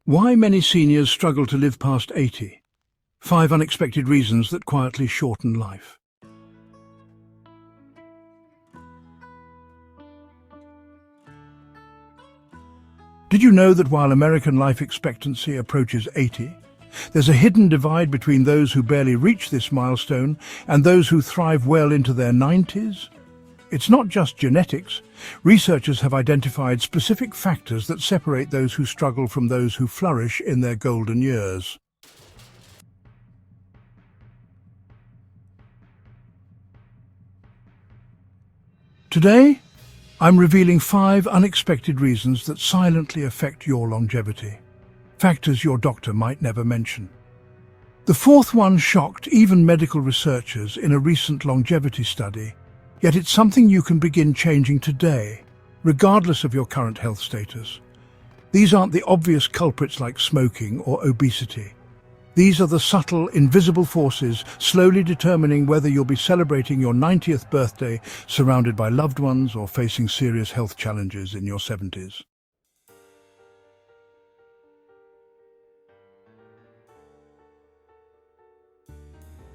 Why many seniors struggle to live past 80. 5 unexpected reasons that quietly shorten life. Did you know that while American life expectancy approaches 80, there's a hidden divide between those who barely reach this milestone and those who thrive well into their 90s? It's not just genetics. Researchers have identified specific factors that separate those who struggle from those who flourish in their golden years. Today, I'm revealing 5 unexpected reasons that silently affect your longevity. Factors your doctor might never mention. The 4th one shocked even medical researchers in a recent longevity study. Yet it's something you can begin changing today, regardless of your current health status. These aren't the obvious culprits like smoking or obesity. These are the subtle, invisible forces slowly determining whether you'll be celebrating your 90th birthday surrounded by loved ones or facing serious health challenges in your 70s.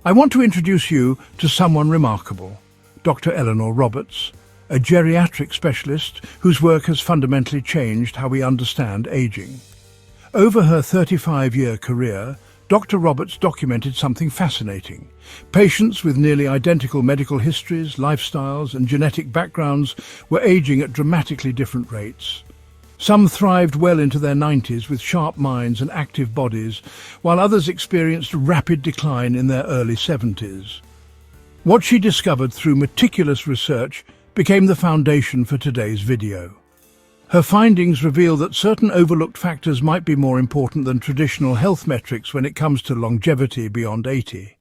I want to introduce you to someone remarkable. Dr. Eleanor Roberts, a geriatric specialist whose work has fundamentally changed how we understand aging. Over her 35-year career, Dr. Roberts documented something fascinating. Patients with nearly identical medical histories, lifestyles, and genetic backgrounds were aging at dramatically different rates. Some thrived well into their 90s with sharp minds and active bodies, while others experienced rapid decline in their early 70s. What she discovered through meticulous research became the foundation for today's video. Her findings reveal that certain overlooked factors might be more important than traditional health metrics when it comes to longevity beyond 80.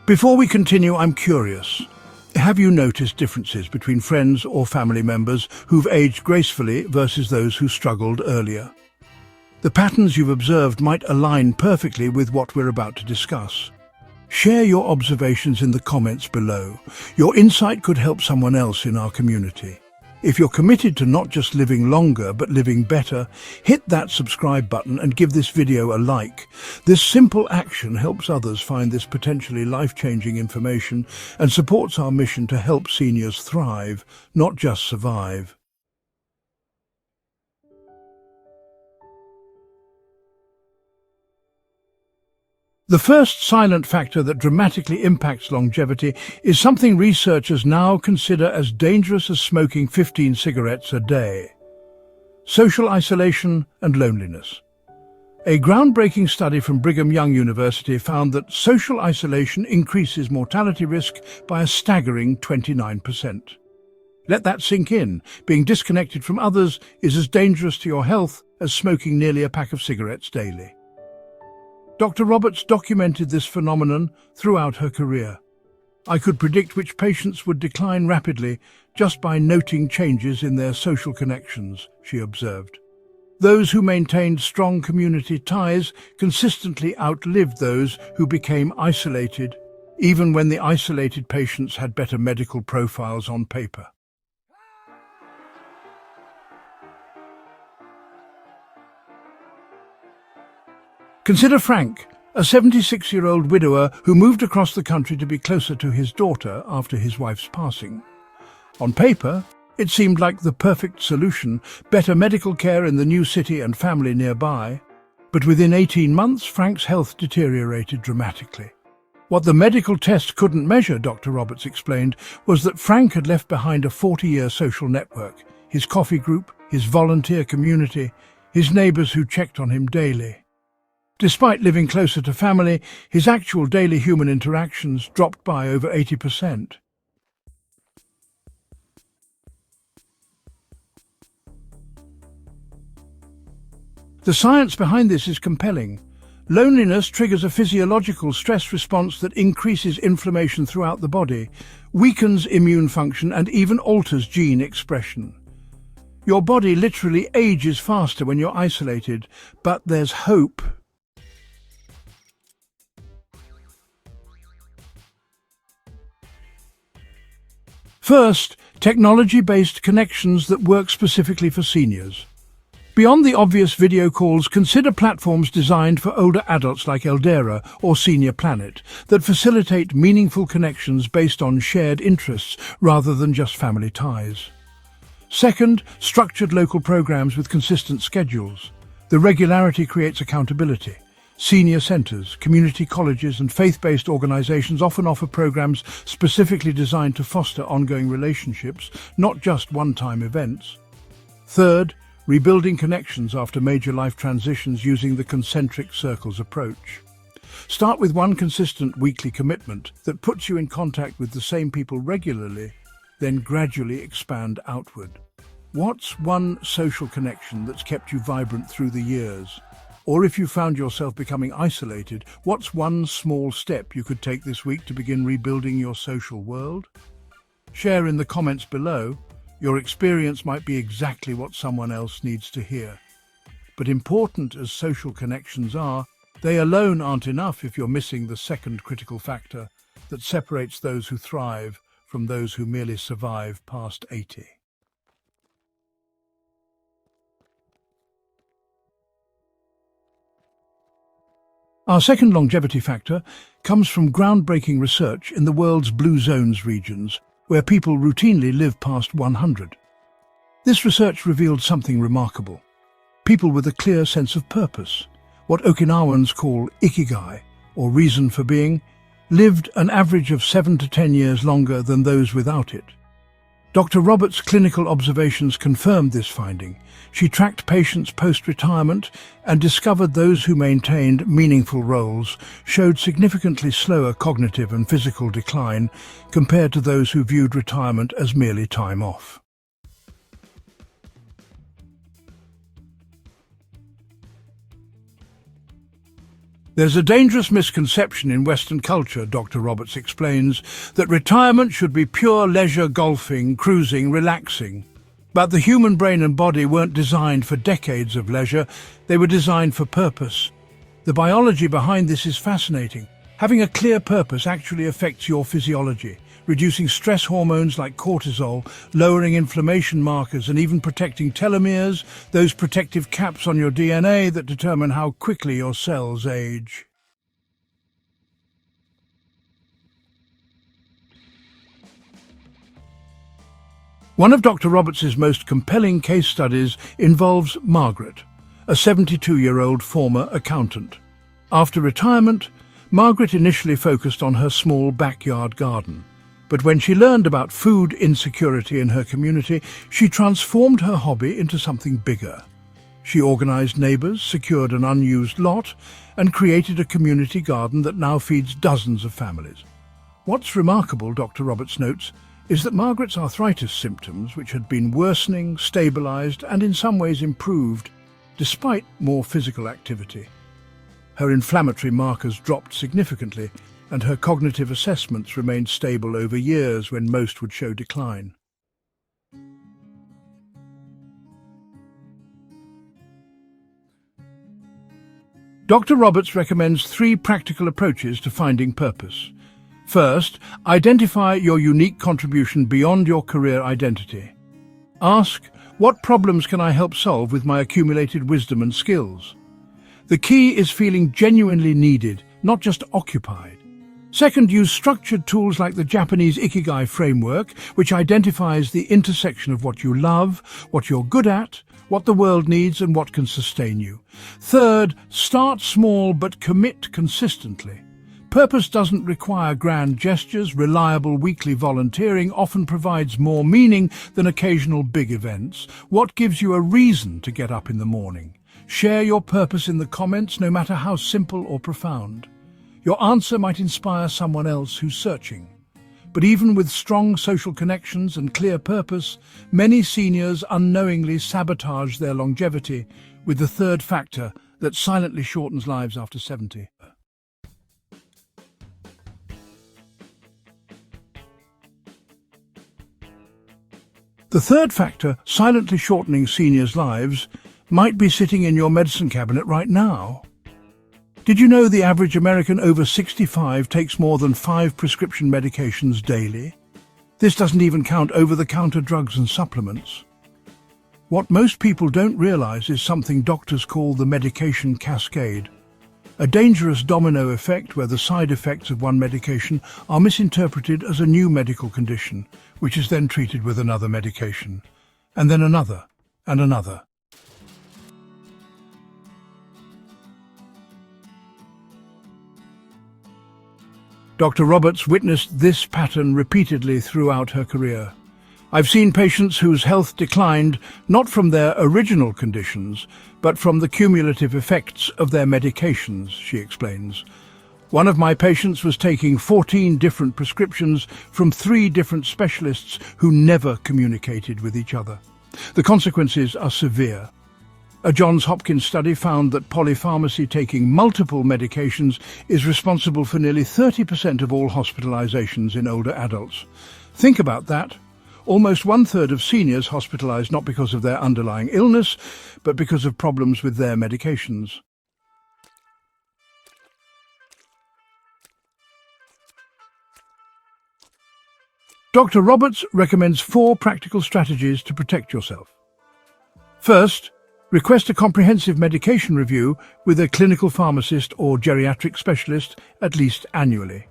Before we continue, I'm curious. Have you noticed differences between friends or family members who've aged gracefully versus those who struggled earlier? The patterns you've observed might align perfectly with what we're about to discuss. Share your observations in the comments below. Your insight could help someone else in our community. If you're committed to not just living longer but living better, hit that subscribe button and give this video a like. This simple action helps others find this potentially life-changing information and supports our mission to help seniors thrive, not just survive. The first silent factor that dramatically impacts longevity is something researchers now consider as dangerous as smoking 15 cigarettes a day: social isolation and loneliness. A groundbreaking study from Brigham Young University found that social isolation increases mortality risk by a staggering 29%. Let that sink in. Being disconnected from others is as dangerous to your health as smoking nearly a pack of cigarettes daily. Dr. Roberts documented this phenomenon throughout her career. I could predict which patients would decline rapidly just by noting changes in their social connections, she observed. Those who maintained strong community ties consistently outlived those who became isolated, even when the isolated patients had better medical profiles on paper. Consider Frank, a 76-year-old widower who moved across the country to be closer to his daughter after his wife's passing. On paper, it seemed like the perfect solution: better medical care in the new city and family nearby. But within 18 months, Frank's health deteriorated dramatically. What the medical test couldn't measure, Dr. Roberts explained, was that Frank had left behind a 40-year social network: his coffee group, his volunteer community, his neighbors who checked on him daily. Despite living closer to family, his actual daily human interactions dropped by over 80%. The science behind this is compelling. Loneliness triggers a physiological stress response that increases inflammation throughout the body, weakens immune function, and even alters gene expression. Your body literally ages faster when you're isolated, but there's hope. First, technology-based connections that work specifically for seniors. Beyond the obvious video calls, consider platforms designed for older adults like Eldera or Senior Planet that facilitate meaningful connections based on shared interests rather than just family ties. Second, structured local programs with consistent schedules. The regularity creates accountability. Senior centres, community colleges and faith-based organisations often offer programs specifically designed to foster ongoing relationships, not just one-time events. Third, rebuilding connections after major life transitions using the concentric circles approach. Start with one consistent weekly commitment that puts you in contact with the same people regularly, then gradually expand outward. What's one social connection that's kept you vibrant through the years? Or if you found yourself becoming isolated, what's one small step you could take this week to begin rebuilding your social world? Share in the comments below. Your experience might be exactly what someone else needs to hear. But important as social connections are, they alone aren't enough if you're missing the second critical factor that separates those who thrive from those who merely survive past 80. Our second longevity factor comes from groundbreaking research in the world's blue zones regions, where people routinely live past 100. This research revealed something remarkable. People with a clear sense of purpose, what Okinawans call ikigai, or reason for being, lived an average of 7 to 10 years longer than those without it. Dr. Roberts' clinical observations confirmed this finding. She tracked patients post-retirement and discovered those who maintained meaningful roles showed significantly slower cognitive and physical decline compared to those who viewed retirement as merely time off. There's a dangerous misconception in Western culture, Dr. Roberts explains, that retirement should be pure leisure, golfing, cruising, relaxing. But the human brain and body weren't designed for decades of leisure, they were designed for purpose. The biology behind this is fascinating. Having a clear purpose actually affects your physiology, reducing stress hormones like cortisol, lowering inflammation markers and even protecting telomeres, those protective caps on your DNA that determine how quickly your cells age. One of Dr. Roberts' most compelling case studies involves Margaret, a 72-year-old former accountant. After retirement, Margaret initially focused on her small backyard garden. But when she learned about food insecurity in her community, she transformed her hobby into something bigger. She organized neighbors, secured an unused lot, and created a community garden that now feeds dozens of families. What's remarkable, Dr. Roberts notes, is that Margaret's arthritis symptoms, which had been worsening, stabilized, and in some ways improved, despite more physical activity. Her inflammatory markers dropped significantly, and her cognitive assessments remained stable over years when most would show decline. Dr. Roberts recommends 3 practical approaches to finding purpose. First, identify your unique contribution beyond your career identity. Ask, what problems can I help solve with my accumulated wisdom and skills? The key is feeling genuinely needed, not just occupied. Second, use structured tools like the Japanese Ikigai framework, which identifies the intersection of what you love, what you're good at, what the world needs, and what can sustain you. Third, start small but commit consistently. Purpose doesn't require grand gestures. Reliable weekly volunteering often provides more meaning than occasional big events. What gives you a reason to get up in the morning? Share your purpose in the comments, no matter how simple or profound. Your answer might inspire someone else who's searching. But even with strong social connections and clear purpose, many seniors unknowingly sabotage their longevity with the third factor that silently shortens lives after 70. The third factor silently shortening seniors' lives might be sitting in your medicine cabinet right now. Did you know the average American over 65 takes more than 5 prescription medications daily? This doesn't even count over-the-counter drugs and supplements. What most people don't realize is something doctors call the medication cascade, a dangerous domino effect where the side effects of one medication are misinterpreted as a new medical condition, which is then treated with another medication, and then another, and another. Dr. Roberts witnessed this pattern repeatedly throughout her career. I've seen patients whose health declined not from their original conditions, but from the cumulative effects of their medications, she explains. One of my patients was taking 14 different prescriptions from 3 different specialists who never communicated with each other. The consequences are severe. A Johns Hopkins study found that polypharmacy taking multiple medications is responsible for nearly 30% of all hospitalizations in older adults. Think about that. Almost 1/3 of seniors hospitalized not because of their underlying illness, but because of problems with their medications. Dr. Roberts recommends 4 practical strategies to protect yourself. First, request a comprehensive medication review with a clinical pharmacist or geriatric specialist at least annually.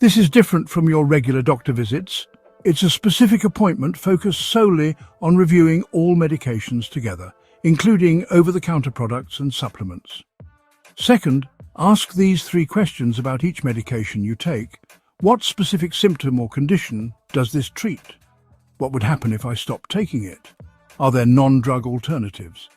This is different from your regular doctor visits. It's a specific appointment focused solely on reviewing all medications together, including over-the-counter products and supplements. Second, ask these 3 questions about each medication you take. What specific symptom or condition does this treat? What would happen if I stopped taking it? Are there non-drug alternatives?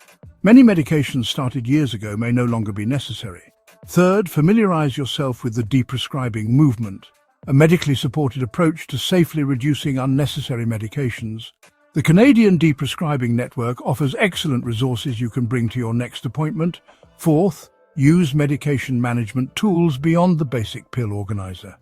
Many medications started years ago may no longer be necessary. Third, familiarize yourself with the deprescribing movement, a medically supported approach to safely reducing unnecessary medications. The Canadian Deprescribing Network offers excellent resources you can bring to your next appointment. Fourth, use medication management tools beyond the basic pill organizer.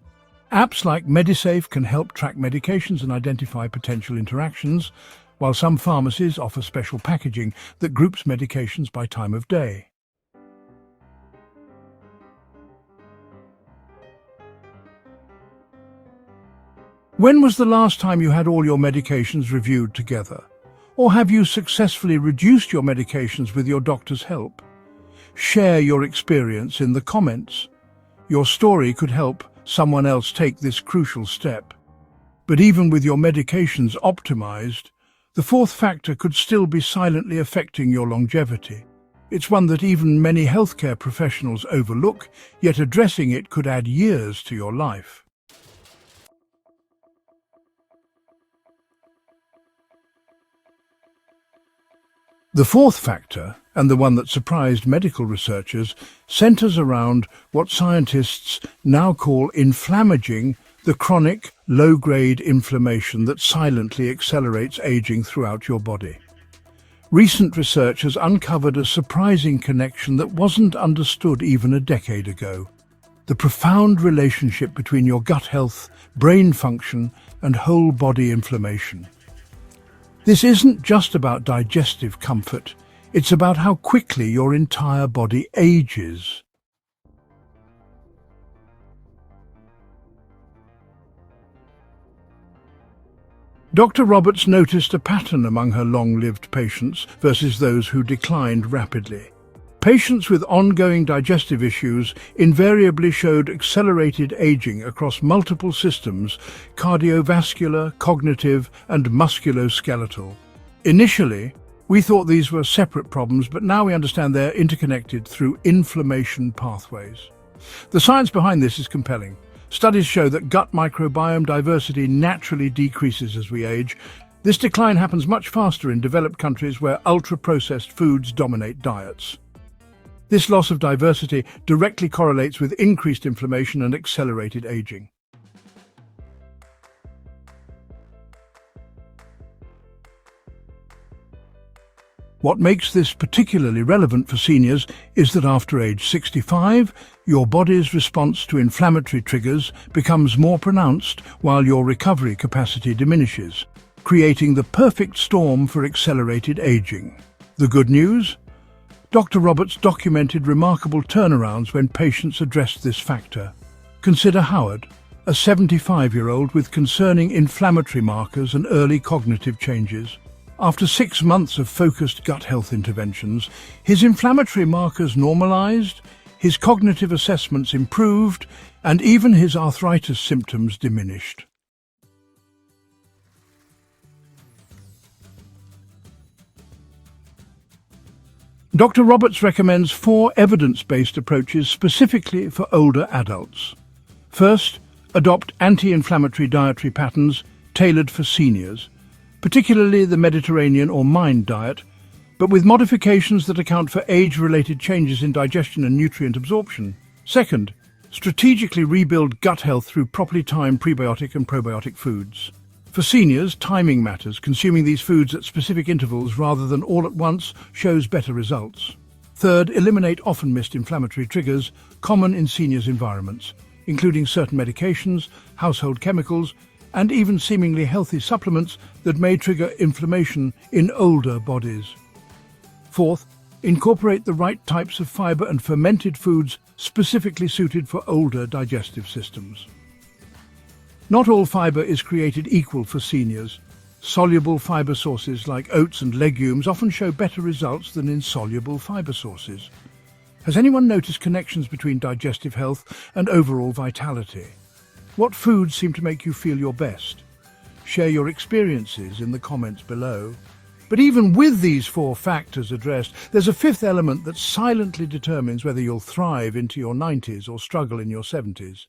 Apps like Medisafe can help track medications and identify potential interactions, while some pharmacies offer special packaging that groups medications by time of day. When was the last time you had all your medications reviewed together? Or have you successfully reduced your medications with your doctor's help? Share your experience in the comments. Your story could help someone else take this crucial step. But even with your medications optimized, the 4th factor could still be silently affecting your longevity. It's one that even many healthcare professionals overlook, yet addressing it could add years to your life. The 4th factor, and the one that surprised medical researchers, centers around what scientists now call inflammaging, the chronic, low-grade inflammation that silently accelerates aging throughout your body. Recent research has uncovered a surprising connection that wasn't understood even a decade ago: the profound relationship between your gut health, brain function, and whole body inflammation. This isn't just about digestive comfort, it's about how quickly your entire body ages. Dr. Roberts noticed a pattern among her long-lived patients versus those who declined rapidly. Patients with ongoing digestive issues invariably showed accelerated aging across multiple systems: cardiovascular, cognitive, and musculoskeletal. Initially, we thought these were separate problems, but now we understand they're interconnected through inflammation pathways. The science behind this is compelling. Studies show that gut microbiome diversity naturally decreases as we age. This decline happens much faster in developed countries where ultra-processed foods dominate diets. This loss of diversity directly correlates with increased inflammation and accelerated aging. What makes this particularly relevant for seniors is that after age 65, your body's response to inflammatory triggers becomes more pronounced while your recovery capacity diminishes, creating the perfect storm for accelerated aging. The good news? Dr. Roberts documented remarkable turnarounds when patients addressed this factor. Consider Howard, a 75-year-old with concerning inflammatory markers and early cognitive changes. After 6 months of focused gut health interventions, his inflammatory markers normalized, his cognitive assessments improved, and even his arthritis symptoms diminished. Dr. Roberts recommends 4 evidence-based approaches specifically for older adults. First, adopt anti-inflammatory dietary patterns tailored for seniors, particularly the Mediterranean or MIND diet, but with modifications that account for age-related changes in digestion and nutrient absorption. Second, strategically rebuild gut health through properly timed prebiotic and probiotic foods. For seniors, timing matters. Consuming these foods at specific intervals rather than all at once shows better results. Third, eliminate often missed inflammatory triggers common in seniors' environments, including certain medications, household chemicals, and even seemingly healthy supplements that may trigger inflammation in older bodies. Fourth, incorporate the right types of fiber and fermented foods specifically suited for older digestive systems. Not all fiber is created equal for seniors. Soluble fiber sources like oats and legumes often show better results than insoluble fiber sources. Has anyone noticed connections between digestive health and overall vitality? What foods seem to make you feel your best? Share your experiences in the comments below. But even with these 4 factors addressed, there's a 5th element that silently determines whether you'll thrive into your 90s or struggle in your 70s.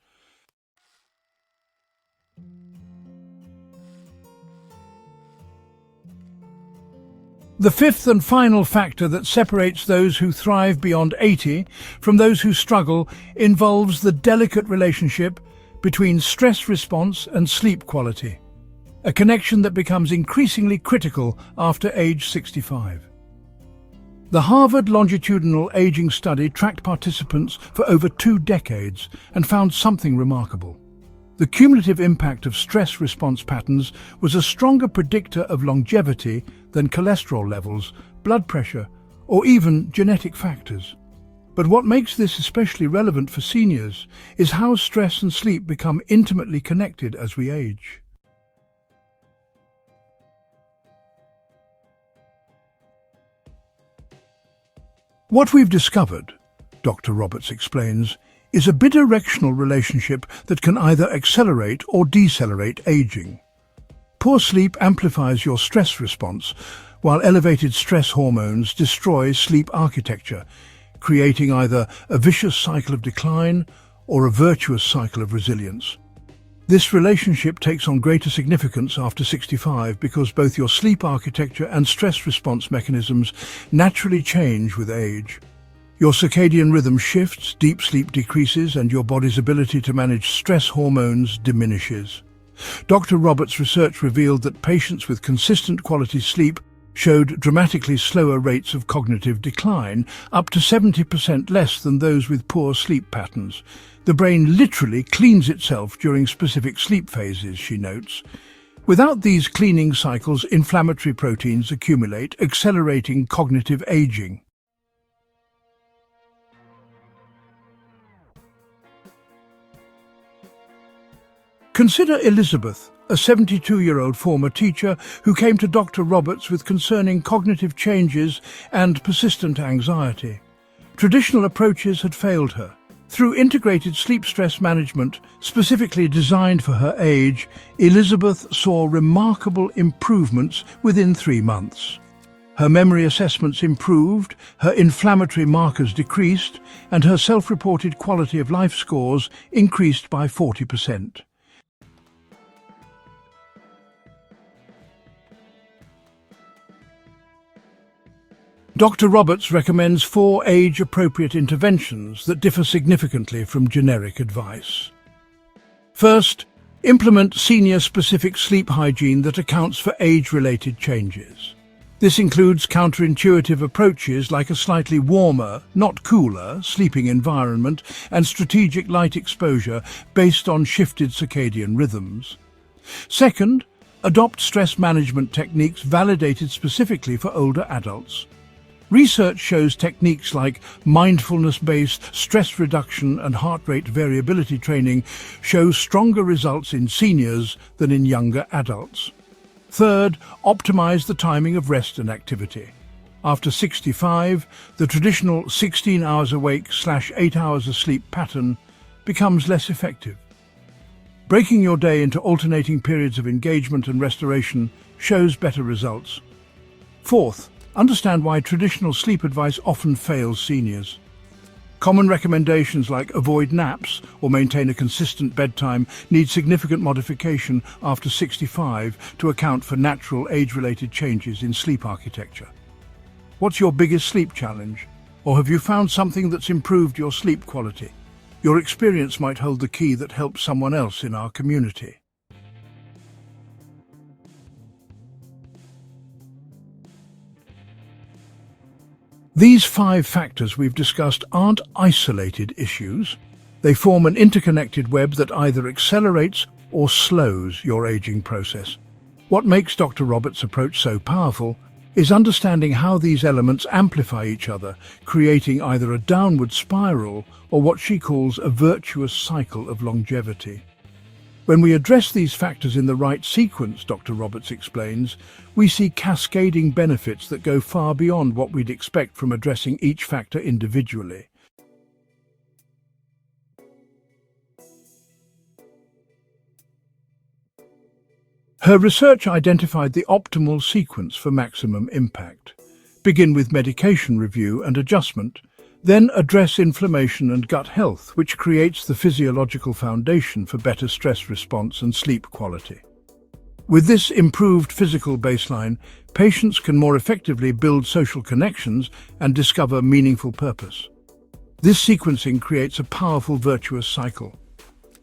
The 5th and final factor that separates those who thrive beyond 80 from those who struggle involves the delicate relationship between stress response and sleep quality, a connection that becomes increasingly critical after age 65. The Harvard Longitudinal Aging Study tracked participants for over 2 decades and found something remarkable. The cumulative impact of stress response patterns was a stronger predictor of longevity than cholesterol levels, blood pressure, or even genetic factors. But what makes this especially relevant for seniors is how stress and sleep become intimately connected as we age. What we've discovered, Dr. Roberts explains, is a bidirectional relationship that can either accelerate or decelerate aging. Poor sleep amplifies your stress response, while elevated stress hormones destroy sleep architecture, creating either a vicious cycle of decline or a virtuous cycle of resilience. This relationship takes on greater significance after 65 because both your sleep architecture and stress response mechanisms naturally change with age. Your circadian rhythm shifts, deep sleep decreases, and your body's ability to manage stress hormones diminishes. Dr. Roberts' research revealed that patients with consistent quality sleep showed dramatically slower rates of cognitive decline, up to 70% less than those with poor sleep patterns. The brain literally cleans itself during specific sleep phases, she notes. Without these cleaning cycles, inflammatory proteins accumulate, accelerating cognitive aging. Consider Elizabeth, a 72-year-old former teacher who came to Dr. Roberts with concerning cognitive changes and persistent anxiety. Traditional approaches had failed her. Through integrated sleep stress management, specifically designed for her age, Elizabeth saw remarkable improvements within 3 months. Her memory assessments improved, her inflammatory markers decreased, and her self-reported quality of life scores increased by 40%. Dr. Roberts recommends 4 age-appropriate interventions that differ significantly from generic advice. First, implement senior-specific sleep hygiene that accounts for age-related changes. This includes counterintuitive approaches like a slightly warmer, not cooler, sleeping environment and strategic light exposure based on shifted circadian rhythms. Second, adopt stress management techniques validated specifically for older adults. Research shows techniques like mindfulness-based stress reduction and heart rate variability training show stronger results in seniors than in younger adults. Third, optimize the timing of rest and activity. After 65, the traditional 16 hours awake/8 hours asleep pattern becomes less effective. Breaking your day into alternating periods of engagement and restoration shows better results. Fourth, understand why traditional sleep advice often fails seniors. Common recommendations like avoid naps or maintain a consistent bedtime need significant modification after 65 to account for natural age-related changes in sleep architecture. What's your biggest sleep challenge? Or have you found something that's improved your sleep quality? Your experience might hold the key that helps someone else in our community. These 5 factors we've discussed aren't isolated issues. They form an interconnected web that either accelerates or slows your aging process. What makes Dr. Roberts' approach so powerful is understanding how these elements amplify each other, creating either a downward spiral or what she calls a virtuous cycle of longevity. When we address these factors in the right sequence, Dr. Roberts explains, we see cascading benefits that go far beyond what we'd expect from addressing each factor individually. Her research identified the optimal sequence for maximum impact. Begin with medication review and adjustment, then address inflammation and gut health, which creates the physiological foundation for better stress response and sleep quality. With this improved physical baseline, patients can more effectively build social connections and discover meaningful purpose. This sequencing creates a powerful virtuous cycle.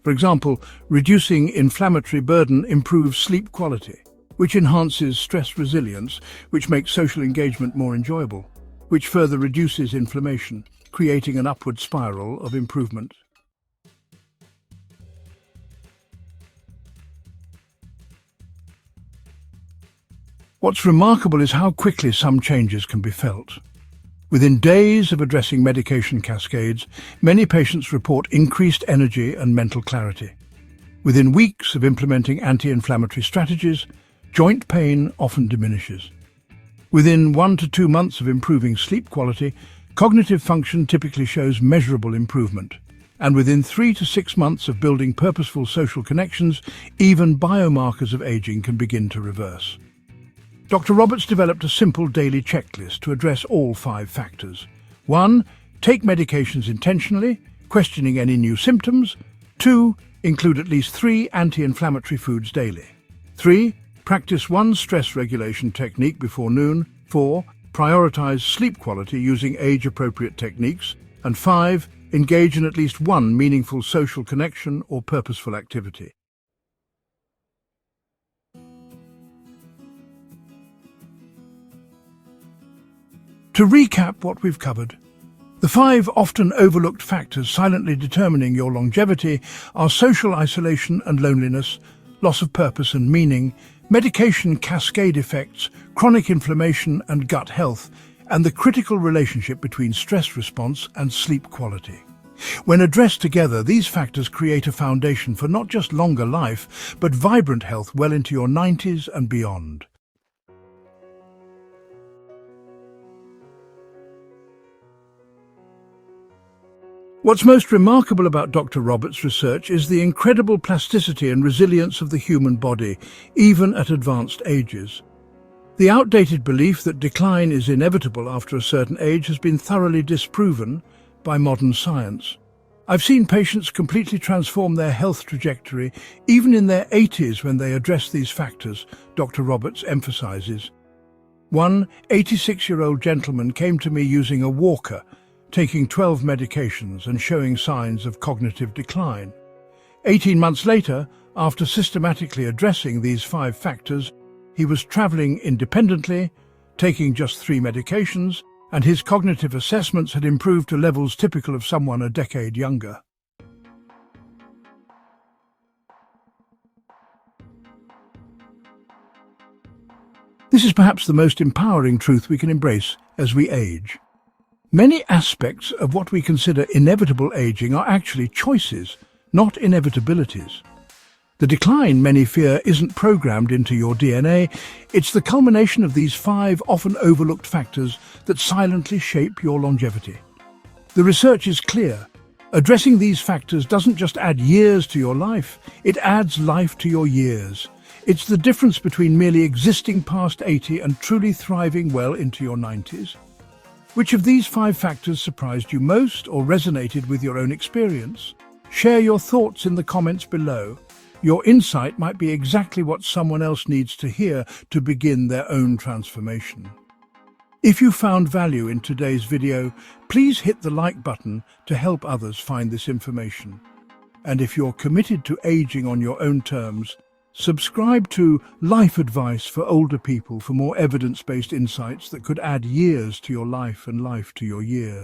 For example, reducing inflammatory burden improves sleep quality, which enhances stress resilience, which makes social engagement more enjoyable, which further reduces inflammation, creating an upward spiral of improvement. What's remarkable is how quickly some changes can be felt. Within days of addressing medication cascades, many patients report increased energy and mental clarity. Within weeks of implementing anti-inflammatory strategies, joint pain often diminishes. Within 1 to 2 months of improving sleep quality, cognitive function typically shows measurable improvement. And within 3 to 6 months of building purposeful social connections, even biomarkers of aging can begin to reverse. Dr. Roberts developed a simple daily checklist to address all 5 factors. 1. Take medications intentionally, questioning any new symptoms. 2. Include at least 3 anti-inflammatory foods daily. 3. Practice 1 stress regulation technique before noon. 4. Prioritize sleep quality using age-appropriate techniques. And 5. Engage in at least 1 meaningful social connection or purposeful activity. To recap what we've covered, the 5 often overlooked factors silently determining your longevity are social isolation and loneliness, loss of purpose and meaning, medication cascade effects, chronic inflammation and gut health, and the critical relationship between stress response and sleep quality. When addressed together, these factors create a foundation for not just longer life, but vibrant health well into your 90s and beyond. What's most remarkable about Dr. Roberts' research is the incredible plasticity and resilience of the human body, even at advanced ages. The outdated belief that decline is inevitable after a certain age has been thoroughly disproven by modern science. I've seen patients completely transform their health trajectory, even in their 80s when they address these factors, Dr. Roberts emphasizes. One 86-year-old gentleman came to me using a walker, taking 12 medications and showing signs of cognitive decline. 18 months later, after systematically addressing these 5 factors, he was traveling independently, taking just 3 medications, and his cognitive assessments had improved to levels typical of someone a decade younger. This is perhaps the most empowering truth we can embrace as we age. Many aspects of what we consider inevitable aging are actually choices, not inevitabilities. The decline many fear isn't programmed into your DNA, it's the culmination of these 5 often overlooked factors that silently shape your longevity. The research is clear. Addressing these factors doesn't just add years to your life, it adds life to your years. It's the difference between merely existing past 80 and truly thriving well into your 90s. Which of these 5 factors surprised you most or resonated with your own experience? Share your thoughts in the comments below. Your insight might be exactly what someone else needs to hear to begin their own transformation. If you found value in today's video, please hit the like button to help others find this information. And if you're committed to aging on your own terms, subscribe to Life Advice for Older People for more evidence-based insights that could add years to your life and life to your years.